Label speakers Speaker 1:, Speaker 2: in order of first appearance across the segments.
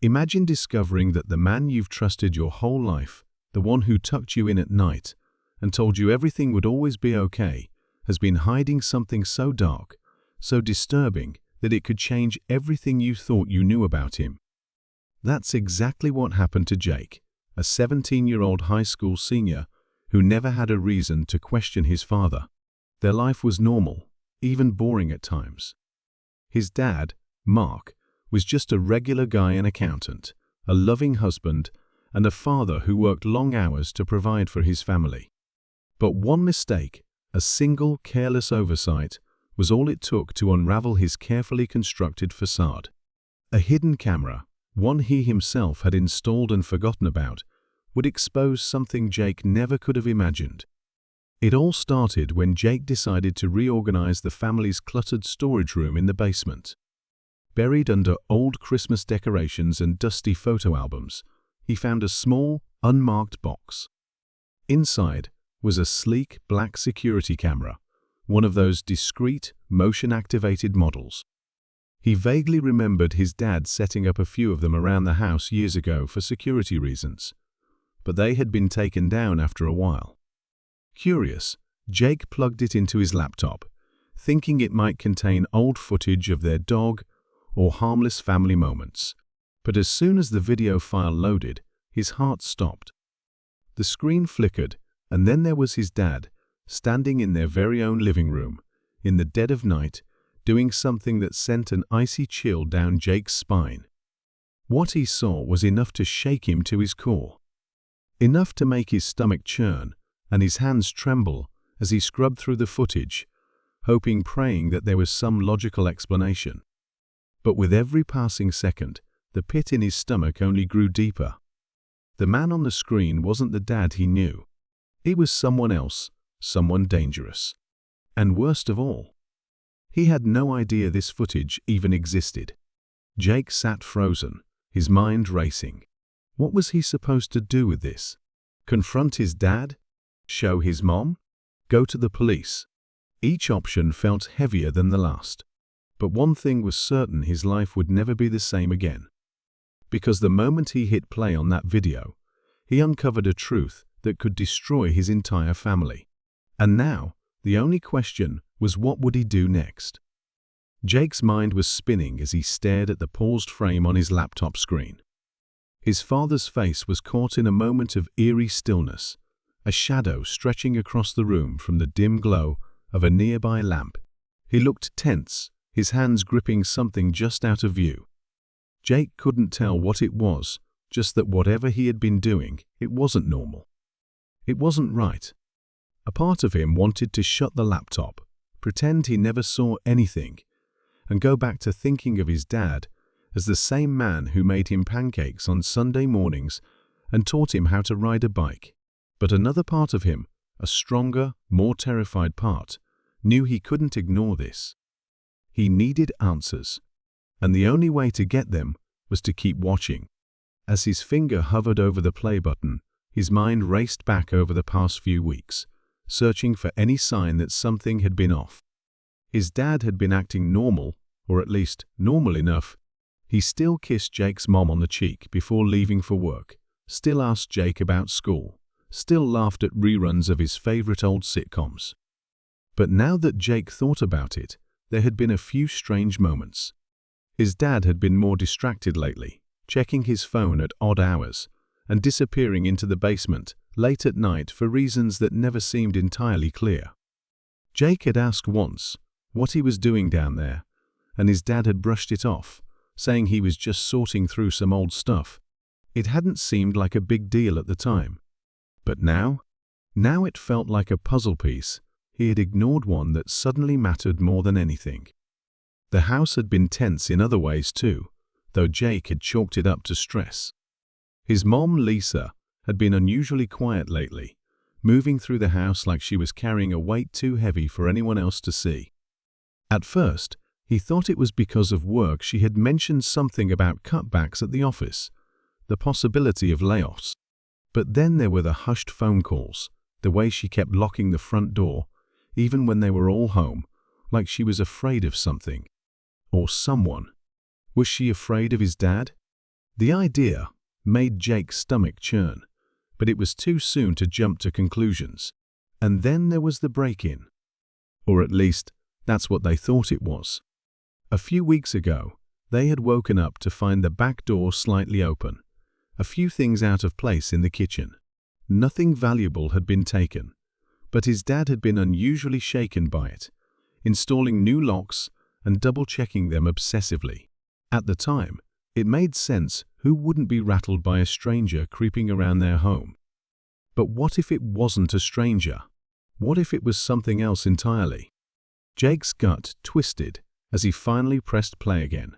Speaker 1: Imagine discovering that the man you've trusted your whole life, the one who tucked you in at night and told you everything would always be okay, has been hiding something so dark, so disturbing that it could change everything you thought you knew about him. That's exactly what happened to Jake, a 17-year-old high school senior who never had a reason to question his father. Their life was normal, even boring at times. His dad, Mark, was just a regular guy, an accountant, a loving husband, and a father who worked long hours to provide for his family. But one mistake, a single careless oversight, was all it took to unravel his carefully constructed facade. A hidden camera, one he himself had installed and forgotten about, would expose something Jake never could have imagined. It all started when Jake decided to reorganize the family's cluttered storage room in the basement. Buried under old Christmas decorations and dusty photo albums, he found a small, unmarked box. Inside was a sleek black security camera, one of those discreet, motion-activated models. He vaguely remembered his dad setting up a few of them around the house years ago for security reasons, but they had been taken down after a while. Curious, Jake plugged it into his laptop, thinking it might contain old footage of their dog or harmless family moments. But as soon as the video file loaded, his heart stopped. The screen flickered, and then there was his dad, standing in their very own living room, in the dead of night, doing something that sent an icy chill down Jake's spine. What he saw was enough to shake him to his core. Enough to make his stomach churn and his hands tremble as he scrubbed through the footage, praying that there was some logical explanation. But with every passing second, the pit in his stomach only grew deeper. The man on the screen wasn't the dad he knew. It was someone else, someone dangerous. And worst of all, he had no idea this footage even existed. Jake sat frozen, his mind racing. What was he supposed to do with this? Confront his dad? Show his mom? Go to the police? Each option felt heavier than the last. But one thing was certain: his life would never be the same again. Because the moment he hit play on that video, he uncovered a truth that could destroy his entire family. And now, the only question was, what would he do next? Jake's mind was spinning as he stared at the paused frame on his laptop screen. His father's face was caught in a moment of eerie stillness, a shadow stretching across the room from the dim glow of a nearby lamp. He looked tense, his hands gripping something just out of view. Jake couldn't tell what it was, just that whatever he had been doing, it wasn't normal. It wasn't right. A part of him wanted to shut the laptop, pretend he never saw anything, and go back to thinking of his dad as the same man who made him pancakes on Sunday mornings and taught him how to ride a bike. But another part of him, a stronger, more terrified part, knew he couldn't ignore this. He needed answers, and the only way to get them was to keep watching. As his finger hovered over the play button, his mind raced back over the past few weeks, searching for any sign that something had been off. His dad had been acting normal, or at least normal enough. He still kissed Jake's mom on the cheek before leaving for work, still asked Jake about school, still laughed at reruns of his favorite old sitcoms. But now that Jake thought about it, there had been a few strange moments. His dad had been more distracted lately, checking his phone at odd hours and disappearing into the basement late at night for reasons that never seemed entirely clear. Jake had asked once what he was doing down there, and his dad had brushed it off, saying he was just sorting through some old stuff. It hadn't seemed like a big deal at the time. But now it felt like a puzzle piece. He had ignored one that suddenly mattered more than anything. The house had been tense in other ways too, though Jake had chalked it up to stress. His mom, Lisa, had been unusually quiet lately, moving through the house like she was carrying a weight too heavy for anyone else to see. At first, he thought it was because of work. She had mentioned something about cutbacks at the office, the possibility of layoffs. But then there were the hushed phone calls, the way she kept locking the front door, even when they were all home, like she was afraid of something. Or someone. Was she afraid of his dad? The idea made Jake's stomach churn, but it was too soon to jump to conclusions. And then there was the break-in. Or at least, that's what they thought it was. A few weeks ago, they had woken up to find the back door slightly open, a few things out of place in the kitchen. Nothing valuable had been taken, but his dad had been unusually shaken by it, installing new locks and double-checking them obsessively. At the time, it made sense who wouldn't be rattled by a stranger creeping around their home. But what if it wasn't a stranger? What if it was something else entirely? Jake's gut twisted as he finally pressed play again,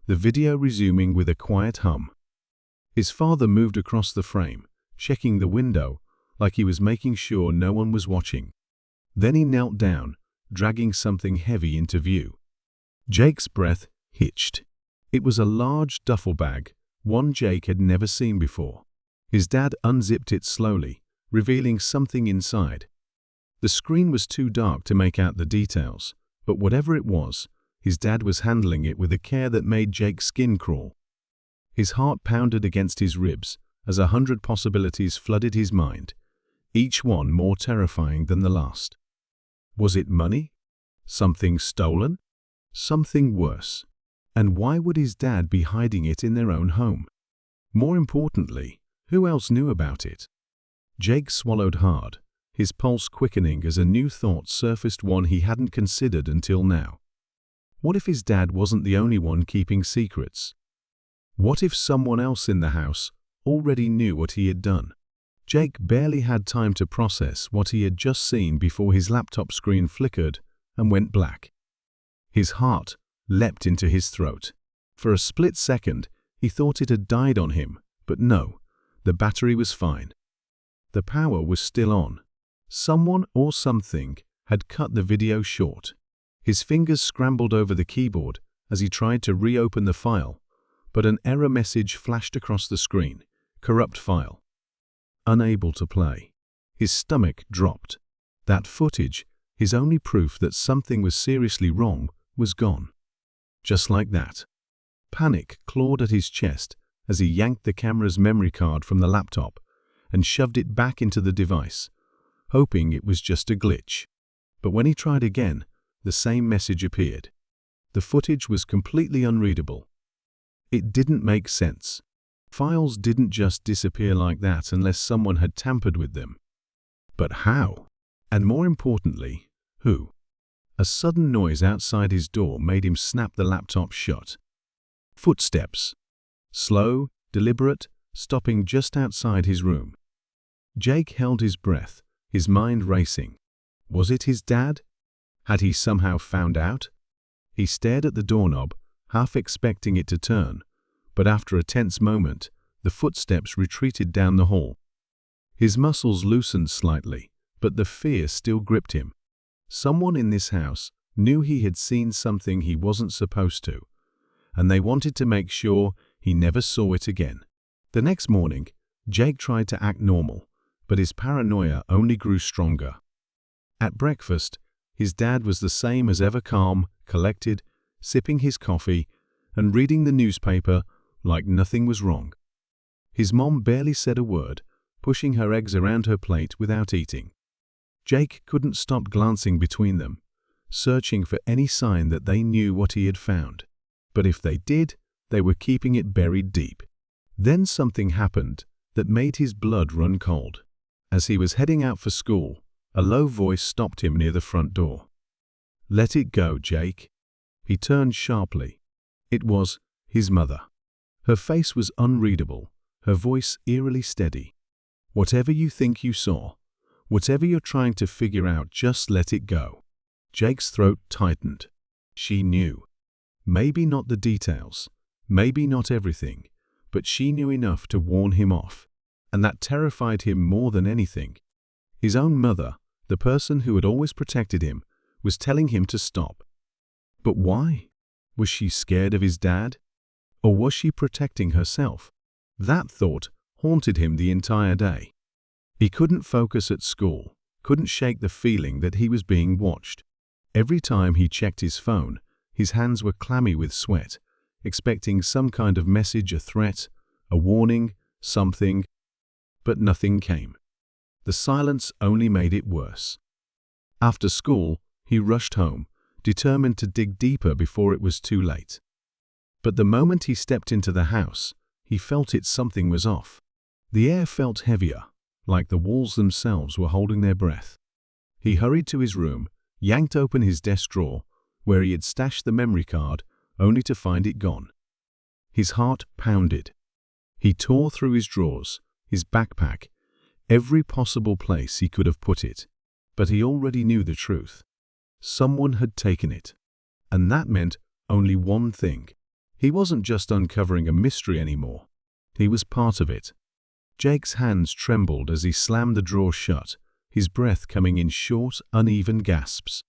Speaker 1: the video resuming with a quiet hum. His father moved across the frame, checking the window like he was making sure no one was watching. Then he knelt down, dragging something heavy into view. Jake's breath hitched. It was a large duffel bag, one Jake had never seen before. His dad unzipped it slowly, revealing something inside. The screen was too dark to make out the details, but whatever it was, his dad was handling it with a care that made Jake's skin crawl. His heart pounded against his ribs as 100 possibilities flooded his mind, each one more terrifying than the last. Was it money? Something stolen? Something worse? And why would his dad be hiding it in their own home? More importantly, who else knew about it? Jake swallowed hard, his pulse quickening as a new thought surfaced, one he hadn't considered until now. What if his dad wasn't the only one keeping secrets? What if someone else in the house already knew what he had done? Jake barely had time to process what he had just seen before his laptop screen flickered and went black. His heart leapt into his throat. For a split second, he thought it had died on him, but no, the battery was fine. The power was still on. Someone or something had cut the video short. His fingers scrambled over the keyboard as he tried to reopen the file, but an error message flashed across the screen. Corrupt file. Unable to play. His stomach dropped. That footage, his only proof that something was seriously wrong, was gone. Just like that. Panic clawed at his chest as he yanked the camera's memory card from the laptop and shoved it back into the device, hoping it was just a glitch. But when he tried again, the same message appeared. The footage was completely unreadable. It didn't make sense. Files didn't just disappear like that unless someone had tampered with them. But how? And more importantly, who? A sudden noise outside his door made him snap the laptop shut. Footsteps. Slow, deliberate, stopping just outside his room. Jake held his breath, his mind racing. Was it his dad? Had he somehow found out? He stared at the doorknob, half expecting it to turn, but after a tense moment, the footsteps retreated down the hall. His muscles loosened slightly, but the fear still gripped him. Someone in this house knew he had seen something he wasn't supposed to, and they wanted to make sure he never saw it again. The next morning, Jake tried to act normal, but his paranoia only grew stronger. At breakfast, his dad was the same as ever, calm, collected, sipping his coffee and reading the newspaper like nothing was wrong. His mom barely said a word, pushing her eggs around her plate without eating. Jake couldn't stop glancing between them, searching for any sign that they knew what he had found. But if they did, they were keeping it buried deep. Then something happened that made his blood run cold. As he was heading out for school, a low voice stopped him near the front door. "Let it go, Jake." He turned sharply. It was his mother. Her face was unreadable, her voice eerily steady. "Whatever you think you saw, whatever you're trying to figure out, just let it go." Jake's throat tightened. She knew. Maybe not the details, maybe not everything, but she knew enough to warn him off. And that terrified him more than anything. His own mother, the person who had always protected him, was telling him to stop. But why? Was she scared of his dad? Or was she protecting herself? That thought haunted him the entire day. He couldn't focus at school, couldn't shake the feeling that he was being watched. Every time he checked his phone, his hands were clammy with sweat, expecting some kind of message, a threat, a warning, something, but nothing came. The silence only made it worse. After school, he rushed home, determined to dig deeper before it was too late. But the moment he stepped into the house, he felt something was off. The air felt heavier, like the walls themselves were holding their breath. He hurried to his room, yanked open his desk drawer, where he had stashed the memory card, only to find it gone. His heart pounded. He tore through his drawers, his backpack, every possible place he could have put it. But he already knew the truth. Someone had taken it. And that meant only one thing. He wasn't just uncovering a mystery anymore. He was part of it. Jake's hands trembled as he slammed the drawer shut, his breath coming in short, uneven gasps.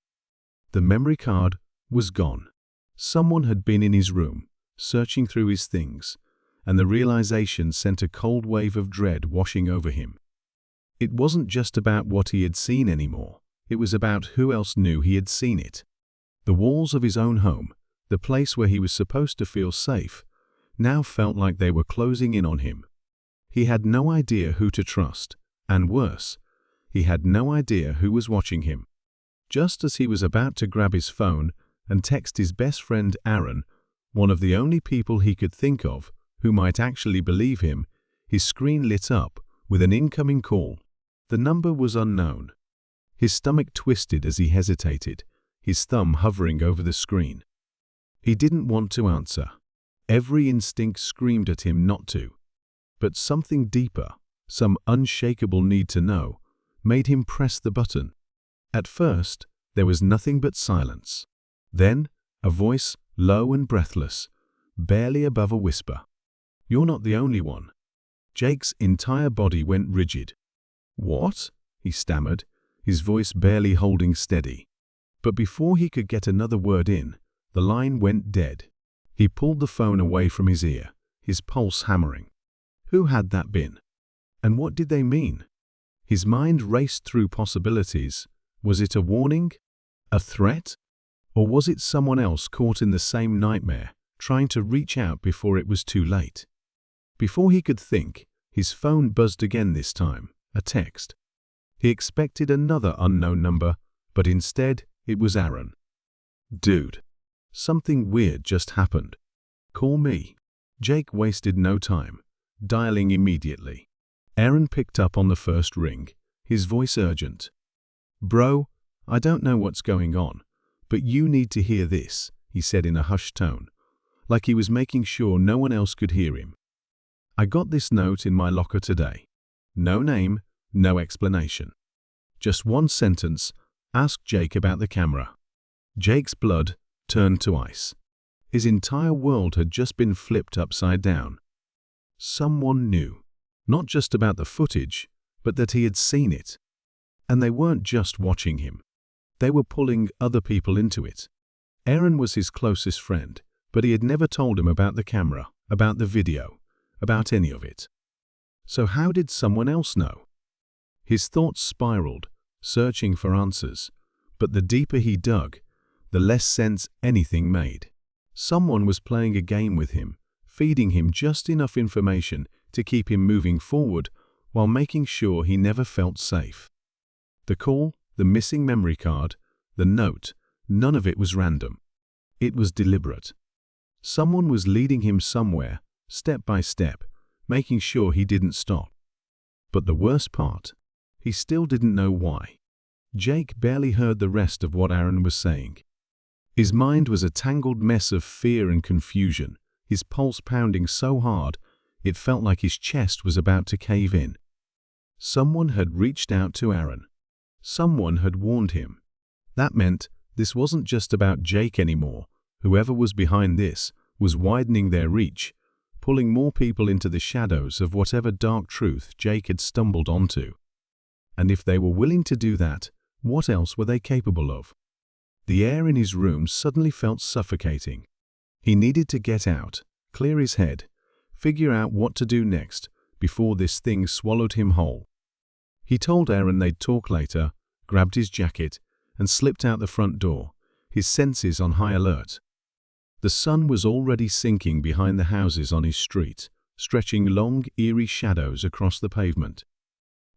Speaker 1: The memory card was gone. Someone had been in his room, searching through his things, and the realization sent a cold wave of dread washing over him. It wasn't just about what he had seen anymore. It was about who else knew he had seen it. The walls of his own home, the place where he was supposed to feel safe, now felt like they were closing in on him. He had no idea who to trust, and worse, he had no idea who was watching him. Just as he was about to grab his phone and text his best friend Aaron, one of the only people he could think of who might actually believe him, his screen lit up with an incoming call. The number was unknown. His stomach twisted as he hesitated, his thumb hovering over the screen. He didn't want to answer. Every instinct screamed at him not to. But something deeper, some unshakable need to know, made him press the button. At first, there was nothing but silence. Then, a voice, low and breathless, barely above a whisper. "You're not the only one." Jake's entire body went rigid. "What?" he stammered, his voice barely holding steady. But before he could get another word in, the line went dead. He pulled the phone away from his ear, his pulse hammering. Who had that been? And what did they mean? His mind raced through possibilities. Was it a warning? A threat? Or was it someone else caught in the same nightmare, trying to reach out before it was too late? Before he could think, his phone buzzed again this time, a text. He expected another unknown number, but instead it was Aaron. "Dude, something weird just happened. Call me." Jake wasted no time, dialing immediately. Aaron picked up on the first ring, his voice urgent. "Bro, I don't know what's going on, but you need to hear this," he said in a hushed tone, like he was making sure no one else could hear him. "I got this note in my locker today. No name, no explanation. Just one sentence, ask Jake about the camera." Jake's blood turned to ice. His entire world had just been flipped upside down. Someone knew, not just about the footage, but that he had seen it. And they weren't just watching him. They were pulling other people into it. Aaron was his closest friend, but he had never told him about the camera, about the video, about any of it. So how did someone else know? His thoughts spiraled, searching for answers, but the deeper he dug, the less sense anything made. Someone was playing a game with him, feeding him just enough information to keep him moving forward while making sure he never felt safe. The call, the missing memory card, the note, none of it was random. It was deliberate. Someone was leading him somewhere, step by step, making sure he didn't stop. But the worst part, he still didn't know why. Jake barely heard the rest of what Aaron was saying. His mind was a tangled mess of fear and confusion, his pulse pounding so hard it felt like his chest was about to cave in. Someone had reached out to Aaron. Someone had warned him. That meant this wasn't just about Jake anymore. Whoever was behind this was widening their reach, pulling more people into the shadows of whatever dark truth Jake had stumbled onto. And if they were willing to do that, what else were they capable of? The air in his room suddenly felt suffocating. He needed to get out, clear his head, figure out what to do next before this thing swallowed him whole. He told Aaron they'd talk later, grabbed his jacket, and slipped out the front door, his senses on high alert. The sun was already sinking behind the houses on his street, stretching long, eerie shadows across the pavement.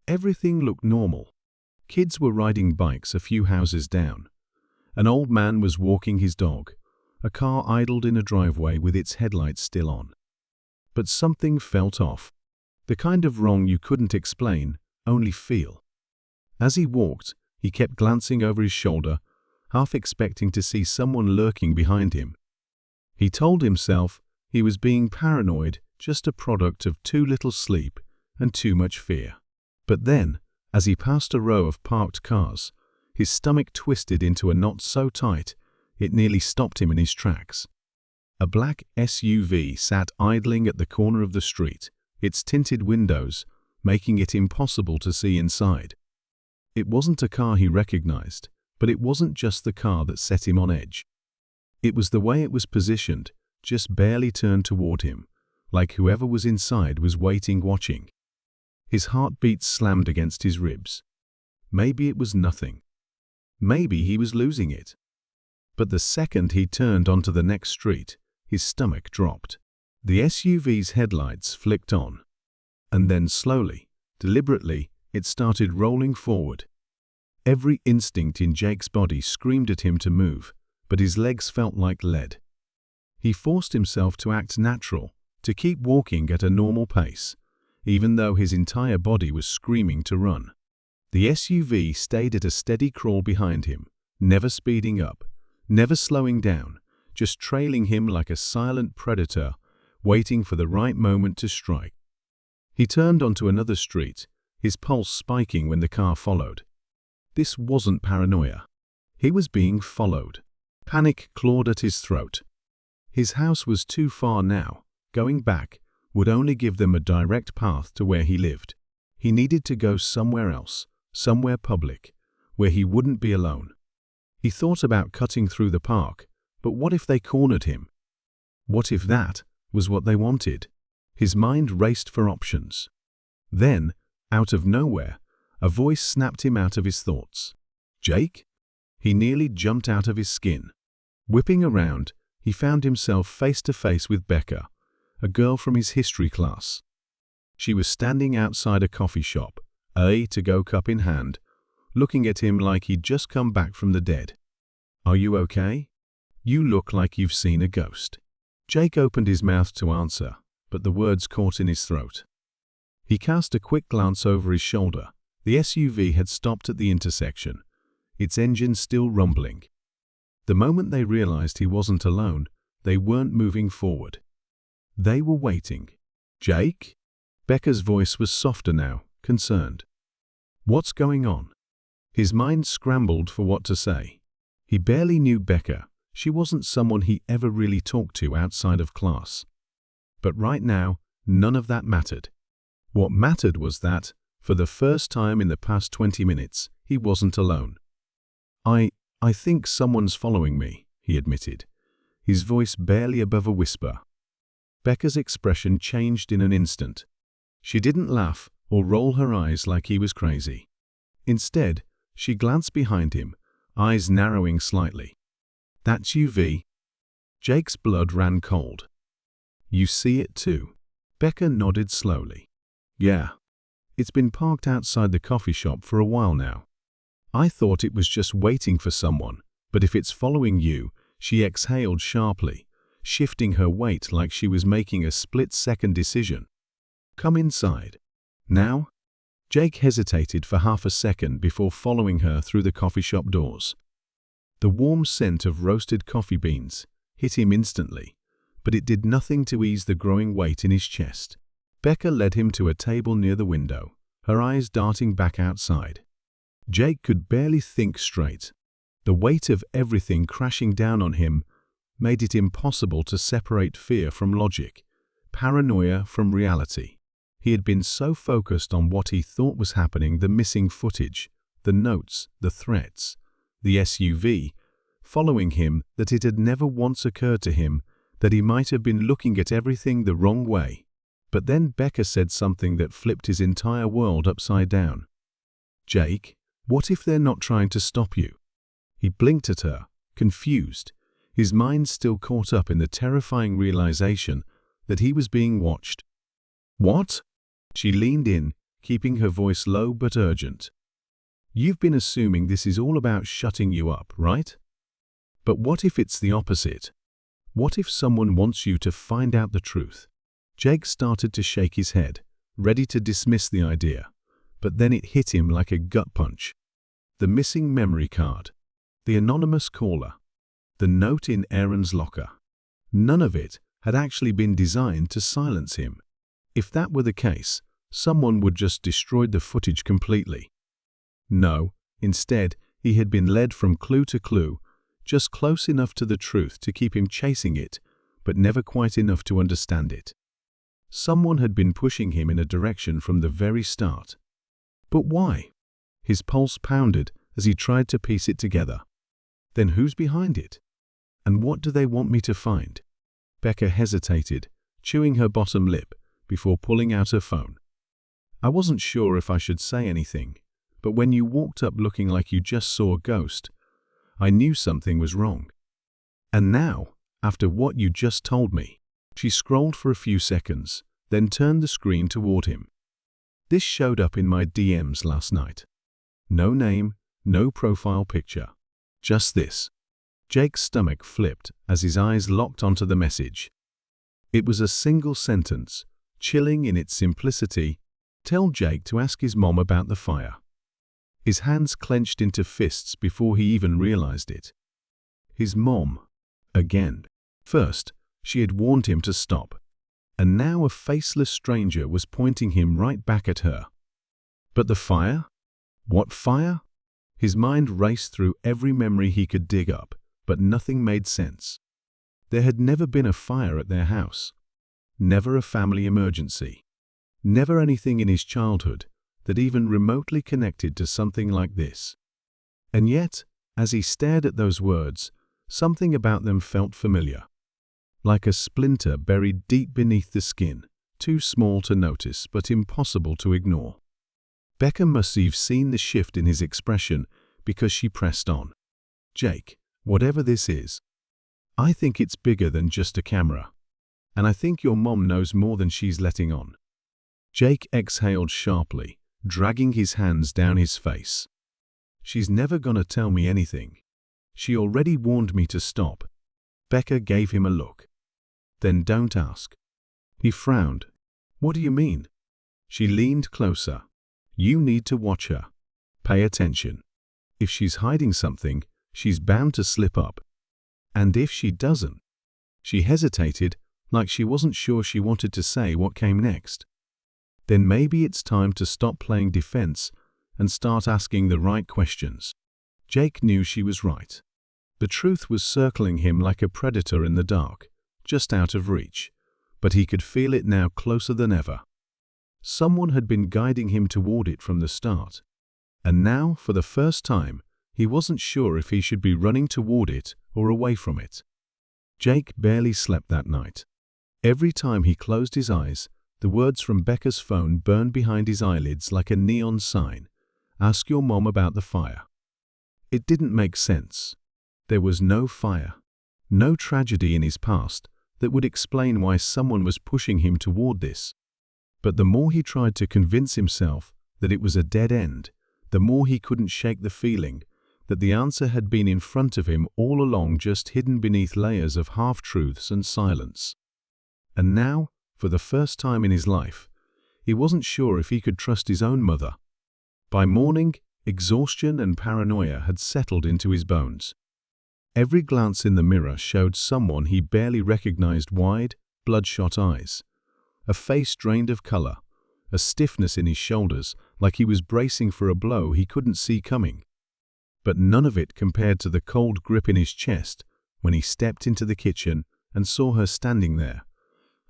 Speaker 1: Everything looked normal. Kids were riding bikes a few houses down. An old man was walking his dog. A car idled in a driveway with its headlights still on. But something felt off. The kind of wrong you couldn't explain, only feel. As he walked, he kept glancing over his shoulder, half expecting to see someone lurking behind him. He told himself he was being paranoid, just a product of too little sleep and too much fear. But then, as he passed a row of parked cars, his stomach twisted into a knot so tight it nearly stopped him in his tracks. A black SUV sat idling at the corner of the street, its tinted windows making it impossible to see inside. It wasn't a car he recognized, but it wasn't just the car that set him on edge. It was the way it was positioned, just barely turned toward him, like whoever was inside was waiting, watching. His heartbeat slammed against his ribs. Maybe it was nothing. Maybe he was losing it. But the second he turned onto the next street, his stomach dropped. The SUV's headlights flicked on. And then slowly, deliberately, it started rolling forward. Every instinct in Jake's body screamed at him to move, but his legs felt like lead. He forced himself to act natural, to keep walking at a normal pace, even though his entire body was screaming to run. The SUV stayed at a steady crawl behind him, never speeding up, never slowing down, just trailing him like a silent predator, waiting for the right moment to strike. He turned onto another street, his pulse spiking when the car followed. This wasn't paranoia. He was being followed. Panic clawed at his throat. His house was too far now. Going back would only give them a direct path to where he lived. He needed to go somewhere else, somewhere public, where he wouldn't be alone. He thought about cutting through the park, but what if they cornered him? What if that was what they wanted? His mind raced for options. Then, out of nowhere, a voice snapped him out of his thoughts. "Jake?" He nearly jumped out of his skin. Whipping around, he found himself face to face with Becca, a girl from his history class. She was standing outside a coffee shop, a to-go cup in hand, looking at him like he'd just come back from the dead. "Are you okay? You look like you've seen a ghost." Jake opened his mouth to answer, but the words caught in his throat. He cast a quick glance over his shoulder. The SUV had stopped at the intersection, its engine still rumbling. The moment they realized he wasn't alone, they weren't moving forward. They were waiting. "Jake?" Becca's voice was softer now, concerned. "What's going on?" His mind scrambled for what to say. He barely knew Becca. She wasn't someone he ever really talked to outside of class. But right now, none of that mattered. What mattered was that, for the first time in the past 20 minutes, he wasn't alone. I think someone's following me," he admitted, his voice barely above a whisper. Becca's expression changed in an instant. She didn't laugh or roll her eyes like he was crazy. Instead, she glanced behind him, eyes narrowing slightly. "That's you, V." Jake's blood ran cold. "You see it too?" Becca nodded slowly. "Yeah. It's been parked outside the coffee shop for a while now. I thought it was just waiting for someone, but if it's following you," she exhaled sharply, shifting her weight like she was making a split-second decision. "Come inside." "Now?" Jake hesitated for half a second before following her through the coffee shop doors. The warm scent of roasted coffee beans hit him instantly, but it did nothing to ease the growing weight in his chest. Becca led him to a table near the window, her eyes darting back outside. Jake could barely think straight. The weight of everything crashing down on him made it impossible to separate fear from logic, paranoia from reality. He had been so focused on what he thought was happening, the missing footage, the notes, the threats, the SUV, following him, that it had never once occurred to him that he might have been looking at everything the wrong way. But then Becca said something that flipped his entire world upside down. "Jake, what if they're not trying to stop you?" He blinked at her, confused, his mind still caught up in the terrifying realization that he was being watched. What? She leaned in, keeping her voice low but urgent. You've been assuming this is all about shutting you up, right? But what if it's the opposite? What if someone wants you to find out the truth? Jake started to shake his head, ready to dismiss the idea, but then it hit him like a gut punch. The missing memory card, the anonymous caller, the note in Aaron's locker. None of it had actually been designed to silence him. If that were the case, someone would just destroy the footage completely. No, instead, he had been led from clue to clue, just close enough to the truth to keep him chasing it, but never quite enough to understand it. Someone had been pushing him in a direction from the very start. But why? His pulse pounded as he tried to piece it together. Then who's behind it? And what do they want me to find? Becca hesitated, chewing her bottom lip before pulling out her phone. I wasn't sure if I should say anything, but when you walked up looking like you just saw a ghost, I knew something was wrong. And now, after what you just told me, she scrolled for a few seconds, then turned the screen toward him. This showed up in my DMs last night. No name, no profile picture. Just this. Jake's stomach flipped as his eyes locked onto the message. It was a single sentence, chilling in its simplicity. Tell Jake to ask his mom about the fire. His hands clenched into fists before he even realized it. His mom. Again. First, she had warned him to stop, and now a faceless stranger was pointing him right back at her. But the fire? What fire? His mind raced through every memory he could dig up, but nothing made sense. There had never been a fire at their house. Never a family emergency. Never anything in his childhood that even remotely connected to something like this. And yet, as he stared at those words, something about them felt familiar. Like a splinter buried deep beneath the skin, too small to notice but impossible to ignore. Becca must have seen the shift in his expression because she pressed on. Jake, whatever this is, I think it's bigger than just a camera. And I think your mom knows more than she's letting on. Jake exhaled sharply, dragging his hands down his face. She's never gonna tell me anything. She already warned me to stop. Becca gave him a look. Then don't ask. He frowned. What do you mean? She leaned closer. You need to watch her. Pay attention. If she's hiding something, she's bound to slip up. And if she doesn't? She hesitated, like she wasn't sure she wanted to say what came next. Then maybe it's time to stop playing defense and start asking the right questions. Jake knew she was right. The truth was circling him like a predator in the dark, just out of reach, but he could feel it now closer than ever. Someone had been guiding him toward it from the start, and now, for the first time, he wasn't sure if he should be running toward it or away from it. Jake barely slept that night. Every time he closed his eyes, the words from Becca's phone burned behind his eyelids like a neon sign. Ask your mom about the fire. It didn't make sense. There was no fire, no tragedy in his past that would explain why someone was pushing him toward this. But the more he tried to convince himself that it was a dead end, the more he couldn't shake the feeling that the answer had been in front of him all along, just hidden beneath layers of half-truths and silence. And now, for the first time in his life, he wasn't sure if he could trust his own mother. By morning, exhaustion and paranoia had settled into his bones. Every glance in the mirror showed someone he barely recognized: wide, bloodshot eyes, a face drained of color, a stiffness in his shoulders like he was bracing for a blow he couldn't see coming. But none of it compared to the cold grip in his chest when he stepped into the kitchen and saw her standing there,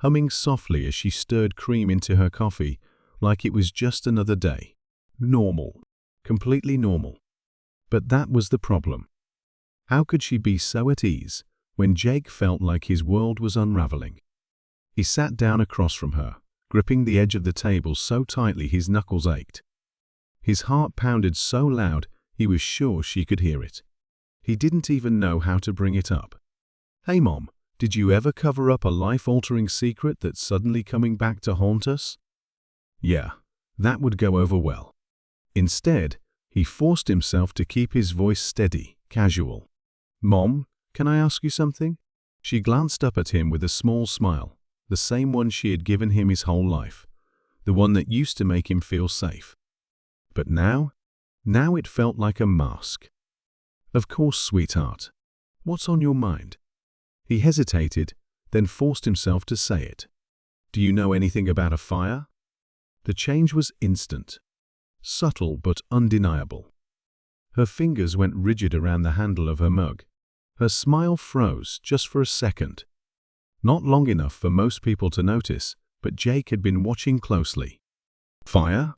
Speaker 1: humming softly as she stirred cream into her coffee like it was just another day. Normal. Completely normal. But that was the problem. How could she be so at ease when Jake felt like his world was unraveling? He sat down across from her, gripping the edge of the table so tightly his knuckles ached. His heart pounded so loud he was sure she could hear it. He didn't even know how to bring it up. Hey Mom, Did you ever cover up a life-altering secret that's suddenly coming back to haunt us? Yeah, that would go over well. Instead, he forced himself to keep his voice steady, casual. Mom, can I ask you something? She glanced up at him with a small smile, the same one she had given him his whole life, the one that used to make him feel safe. But now it felt like a mask. Of course, sweetheart. What's on your mind? He hesitated, then forced himself to say it. Do you know anything about a fire? The change was instant, subtle but undeniable. Her fingers went rigid around the handle of her mug. Her smile froze just for a second. Not long enough for most people to notice, but Jake had been watching closely. Fire?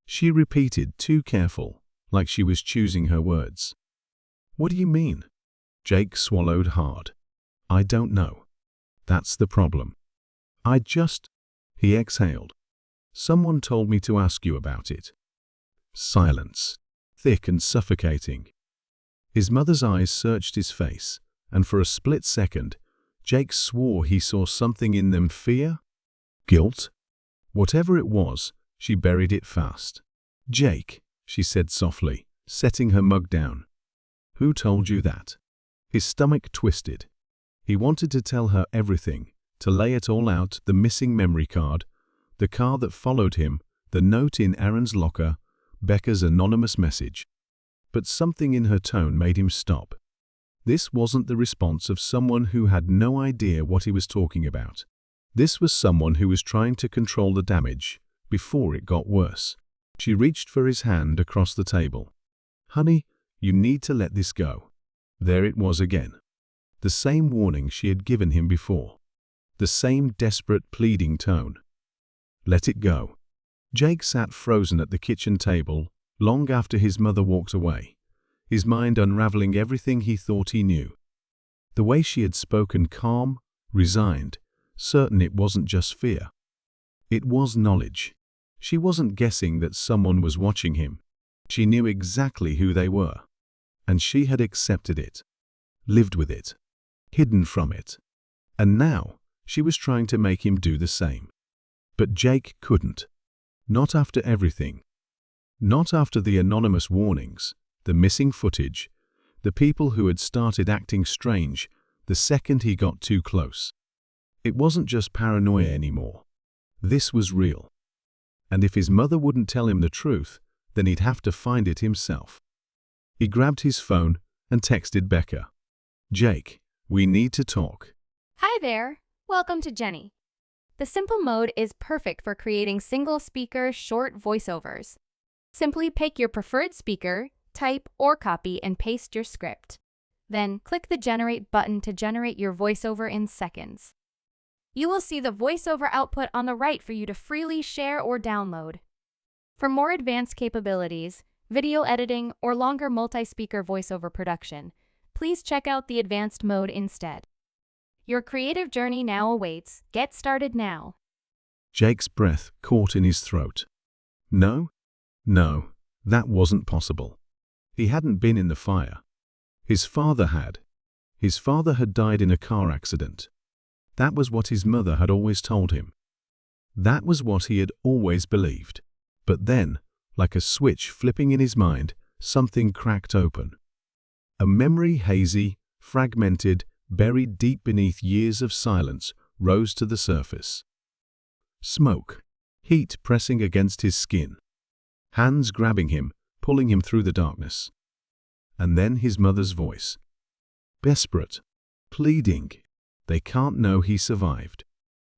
Speaker 1: She repeated, too careful, like she was choosing her words. What do you mean? Jake swallowed hard. I don't know. That's the problem. He exhaled. Someone told me to ask you about it. Silence, thick and suffocating. His mother's eyes searched his face, and for a split second, Jake swore he saw something in them: fear? Guilt? Whatever it was, she buried it fast. Jake, she said softly, setting her mug down. Who told you that? His stomach twisted. He wanted to tell her everything, to lay it all out: the missing memory card, the car that followed him, the note in Aaron's locker, Becca's anonymous message. But something in her tone made him stop. This wasn't the response of someone who had no idea what he was talking about. This was someone who was trying to control the damage before it got worse. She reached for his hand across the table. Honey, you need to let this go. There it was again. The same warning she had given him before. The same desperate, pleading tone. Let it go. Jake sat frozen at the kitchen table long after his mother walked away, his mind unraveling everything he thought he knew. The way she had spoken, calm, resigned, certain it wasn't just fear. It was knowledge. She wasn't guessing that someone was watching him. She knew exactly who they were. And she had accepted it, lived with it, hidden from it. And now she was trying to make him do the same. But Jake couldn't. Not after everything. Not after the anonymous warnings, the missing footage, the people who had started acting strange the second he got too close. It wasn't just paranoia anymore. This was real. And if his mother wouldn't tell him the truth, then he'd have to find it himself. He grabbed his phone and texted Becca. Jake, we need to talk.
Speaker 2: Hi there. Welcome to Jenny. The simple mode is perfect for creating single-speaker short voiceovers. Simply pick your preferred speaker, type or copy and paste your script. Then click the Generate button to generate your voiceover in seconds. You will see the voiceover output on the right for you to freely share or download. For more advanced capabilities, video editing, or longer multi-speaker voiceover production, please check out the advanced mode instead. Your creative journey now awaits. Get started now.
Speaker 1: Jake's breath caught in his throat. No, that wasn't possible. He hadn't been in the fire. His father had. His father had died in a car accident. That was what his mother had always told him. That was what he had always believed. But then, like a switch flipping in his mind, something cracked open. A memory, hazy, fragmented, buried deep beneath years of silence, rose to the surface. Smoke, heat pressing against his skin, hands grabbing him, pulling him through the darkness. And then his mother's voice. Desperate, pleading. They can't know he survived.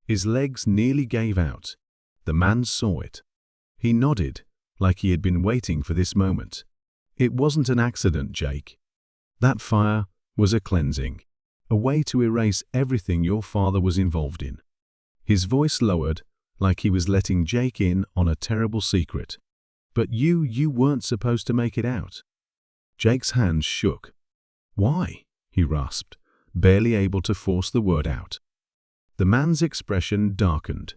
Speaker 1: His legs nearly gave out. The man saw it. He nodded, like he had been waiting for this moment. It wasn't an accident, Jake. That fire was a cleansing. A way to erase everything your father was involved in. His voice lowered, like he was letting Jake in on a terrible secret. But you weren't supposed to make it out. Jake's hands shook. Why? He rasped, barely able to force the word out. The man's expression darkened.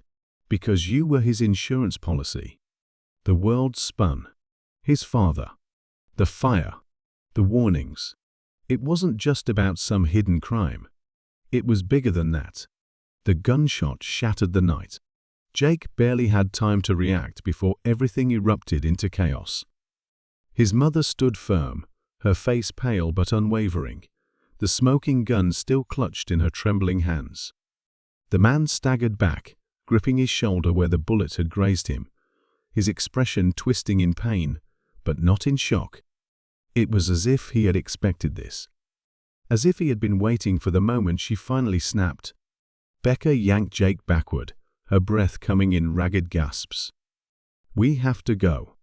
Speaker 1: Because you were his insurance policy. The world spun. His father. The fire. The warnings. It wasn't just about some hidden crime. It was bigger than that. The gunshot shattered the night. Jake barely had time to react before everything erupted into chaos. His mother stood firm, her face pale but unwavering, the smoking gun still clutched in her trembling hands. The man staggered back, gripping his shoulder where the bullet had grazed him, his expression twisting in pain, but not in shock. It was as if he had expected this. As if he had been waiting for the moment she finally snapped. Becca yanked Jake backward, her breath coming in ragged gasps. "We have to go,"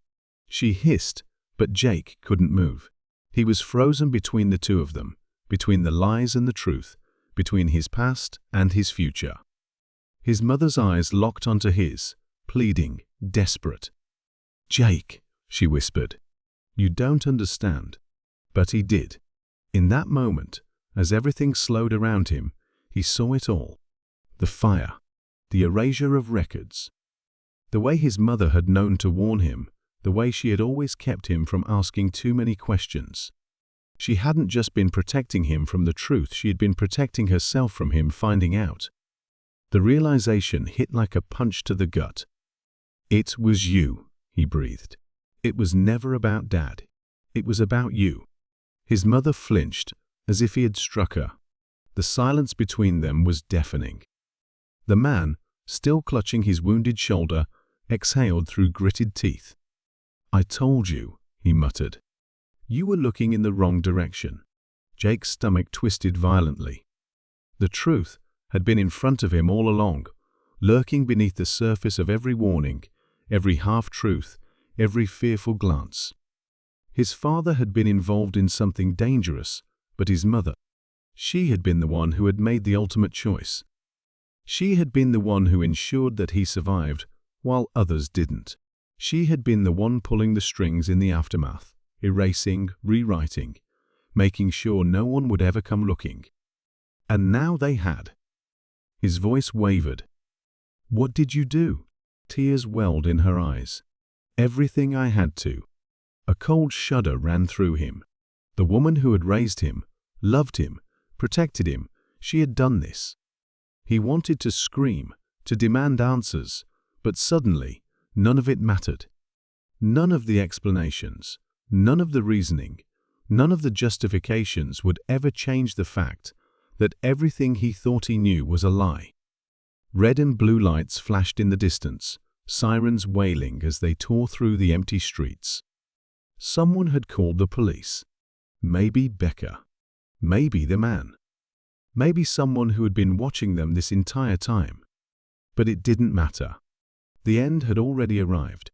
Speaker 1: she hissed, but Jake couldn't move. He was frozen between the two of them, between the lies and the truth, between his past and his future. His mother's eyes locked onto his, pleading, desperate. "Jake," she whispered, "you don't understand." But he did. In that moment, as everything slowed around him, he saw it all. The fire, the erasure of records. The way his mother had known to warn him, the way she had always kept him from asking too many questions. She hadn't just been protecting him from the truth, she had been protecting herself from him finding out. The realization hit like a punch to the gut. "It was you," he breathed. "It was never about Dad. It was about you." His mother flinched, as if he had struck her. The silence between them was deafening. The man, still clutching his wounded shoulder, exhaled through gritted teeth. "I told you," he muttered. "You were looking in the wrong direction." Jake's stomach twisted violently. The truth had been in front of him all along, lurking beneath the surface of every warning, every half-truth, every fearful glance. His father had been involved in something dangerous, but his mother, she had been the one who had made the ultimate choice. She had been the one who ensured that he survived, while others didn't. She had been the one pulling the strings in the aftermath, erasing, rewriting, making sure no one would ever come looking. And now they had. His voice wavered. "What did you do?" Tears welled in her eyes. "Everything I had to." A cold shudder ran through him. The woman who had raised him, loved him, protected him, she had done this. He wanted to scream, to demand answers, but suddenly, none of it mattered. None of the explanations, none of the reasoning, none of the justifications would ever change the fact that everything he thought he knew was a lie. Red and blue lights flashed in the distance, sirens wailing as they tore through the empty streets. Someone had called the police. Maybe Becca. Maybe the man. Maybe someone who had been watching them this entire time. But it didn't matter. The end had already arrived.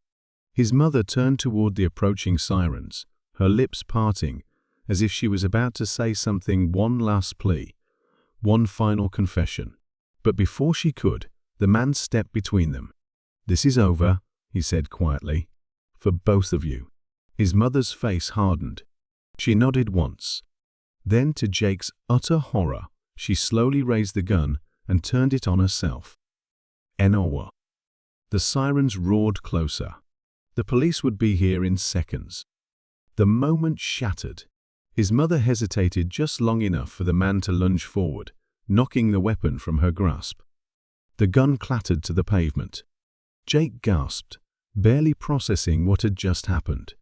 Speaker 1: His mother turned toward the approaching sirens, her lips parting, as if she was about to say something, one last plea, one final confession. But before she could, the man stepped between them. "This is over," he said quietly. "For both of you." His mother's face hardened. She nodded once. Then, to Jake's utter horror, she slowly raised the gun and turned it on herself. Enowa. The sirens roared closer. The police would be here in seconds. The moment shattered. His mother hesitated just long enough for the man to lunge forward, knocking the weapon from her grasp. The gun clattered to the pavement. Jake gasped, barely processing what had just happened.